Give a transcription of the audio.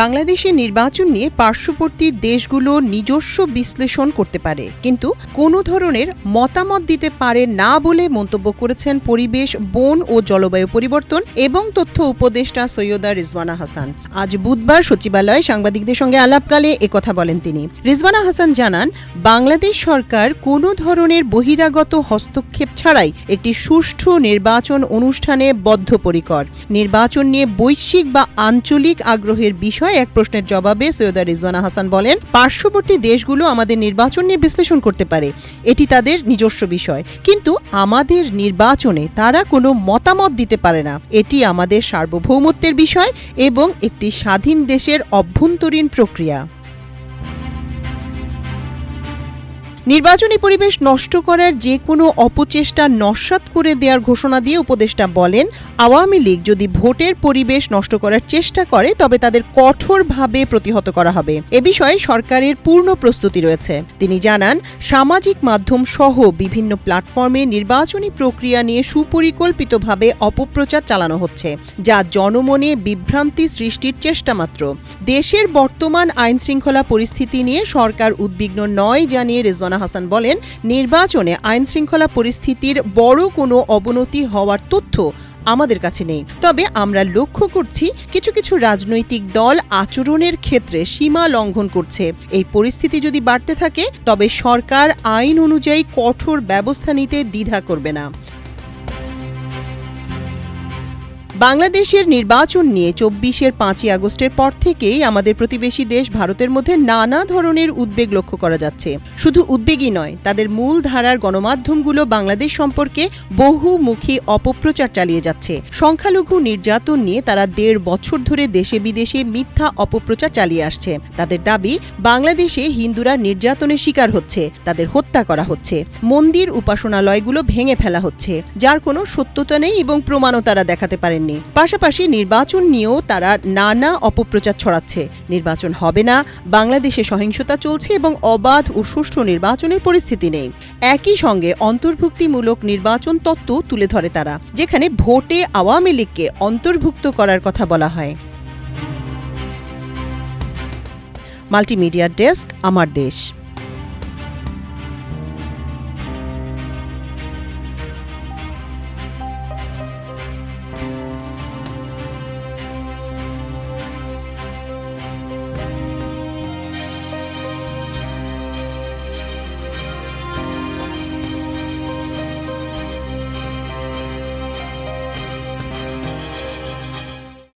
বাংলাদেশে নির্বাচন নিয়ে পার্শ্ববর্তী দেশগুলো নিজস্ব বিশ্লেষণ করতে পারে, কিন্তু কোনো ধরনের মতামত দিতে পারে না বলে মন্তব্য করেছেন পরিবেশ, বন ও জলবায়ু পরিবর্তন এবং তথ্য উপদেষ্টা সৈয়দা রিজওয়ানা হাসান। আজ বুধবার সচিবালয়ে সাংবাদিকদের সঙ্গে আলাপকালে একথা বলেন তিনি। রিজওয়ানা হাসান জানান, বাংলাদেশ সরকার কোনো ধরনের বহিরাগত হস্তক্ষেপ ছাড়াই একটি সুষ্ঠু নির্বাচন অনুষ্ঠানে বদ্ধপরিকর। নির্বাচন নিয়ে বৈশ্বিক বা আঞ্চলিক আগ্রহের বিষয় এক প্রশ্নের জবাবে সৈয়দা রিজওয়ানা হাসান বলেন, পার্শ্ববর্তী দেশগুলো আমাদের নির্বাচন নিয়ে বিশ্লেষণ করতে পারে, এটি তাদের নিজস্ব বিষয়, কিন্তু আমাদের নির্বাচনে তারা কোনো মতামত দিতে পারে না। এটি আমাদের সার্বভৌমত্বের বিষয় এবং একটি স্বাধীন দেশের অভ্যন্তরীণ প্রক্রিয়া। নির্বাচনী পরিবেশ নষ্ট করার যে কোনো অপচেষ্টা নস্যাৎ করে দেওয়ার ঘোষণা দিয়ে উপদেষ্টা বলেন, আওয়ামী লীগ যদি ভোটের পরিবেশ নষ্ট করার চেষ্টা করে তবে তাদের কঠোরভাবে প্রতিহত করা হবে। এ বিষয়ে সরকারের পূর্ণ প্রস্তুতি রয়েছে। তিনি জানান, সামাজিক মাধ্যম সহ বিভিন্ন প্ল্যাটফর্মে নির্বাচনী প্রক্রিয়া নিয়ে সুপরিকল্পিতভাবে অপপ্রচার চালানো হচ্ছে, যা জনমনে বিভ্রান্তি সৃষ্টির চেষ্টা মাত্র। দেশের বর্তমান আইনশৃঙ্খলা পরিস্থিতি নিয়ে সরকার উদ্বিগ্ন নয় জানিয়ে রিজওয়ানা হাসান বলেন, নির্বাচনে আইনশৃঙ্খলা পরিস্থিতির বড় কোনো অবনতি হওয়ার তথ্য আমাদের কাছে নেই, তবে আমরা লক্ষ্য করছি কিছু কিছু রাজনৈতিক দল আচরণের ক্ষেত্রে সীমা লঙ্ঘন করছে। এই পরিস্থিতি যদি বাড়তে থাকে তবে সরকার আইন অনুযায়ী কঠোর ব্যবস্থা নিতে দ্বিধা করবে না। বাংলাদেশের নির্বাচন নিয়ে ২৪ ৫ই আগস্টের পর থেকেই আমাদের প্রতিবেশী দেশ ভারতের মধ্যে নানা ধরনের উদ্বেগ লক্ষ্য করা যাচ্ছে। শুধু উদ্বেগই নয়, তাদের মূল ধারার গণমাধ্যমগুলো বাংলাদেশ সম্পর্কে বহুমুখী অপপ্রচার চালিয়ে যাচ্ছে। সংখ্যালঘু নির্যাতন নিয়ে তারা ১.৫ বছর ধরে দেশে বিদেশে মিথ্যা অপপ্রচার চালিয়ে আসছে। তাদের দাবি, বাংলাদেশে হিন্দুরা নির্যাতনের শিকার হচ্ছে, তাদের হত্যা করা হচ্ছে, মন্দির উপাসনালয়গুলো ভেঙে ফেলা হচ্ছে, যার কোনো সত্যতা নেই এবং প্রমাণও তারা দেখাতে পারেন। পাশাপাশি নির্বাচন নিয়েও তারা নানা অপপ্রচার ছড়াচ্ছে। নির্বাচন হবে না, বাংলাদেশে সহিংসতা চলছে এবং অবাধ ও সুষ্ঠু নির্বাচনের পরিস্থিতি নেই। একই সঙ্গে অন্তর্ভুক্তিমূলক নির্বাচন তত্ত্ব তুলে ধরে তারা, যেখানে ভোটে আওয়ামী লীগকে অন্তর্ভুক্ত করার কথা বলা হয়। মাল্টিমিডিয়া ডেস্ক, আমার দেশ।